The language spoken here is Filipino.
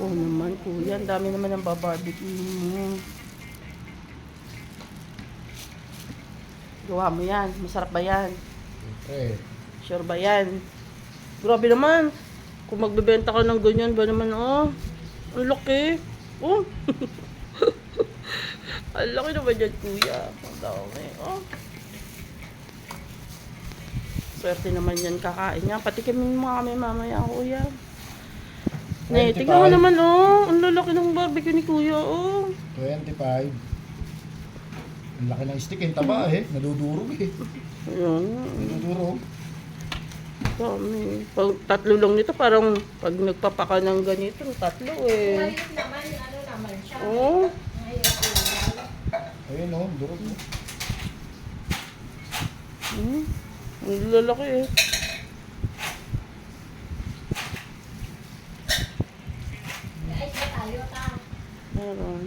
Oo naman, kuya. Ang dami naman ng babarbecue mo. Gawa mo yan. Masarap ba yan? Siyempre. Sure ba yan? Grabe naman. Kung magbebenta ka ng ganyan ba naman, oh. Ang laki. Oh. Ang laki naman yan, kuya. Ang dami, oh. Swerte naman yan kakain niya. Patikimin mo kami mamaya, kuya. Ne, tingnan mo naman, oh. Ang lalaki ng barbecue ni kuya, oh. 25. Ang laki ng stick, yung taba eh. Nadudurog eh. Ayun. Nadudurog. Dami. Pag tatlo lang nito, parang pag nagpapaka ng ganito, tatlo eh. Maliit naman, ano naman siya. Oh. Mahirap yun. Ayun o, durog mo. Ang lalaki eh. Guys, ba tayo ta? Meron.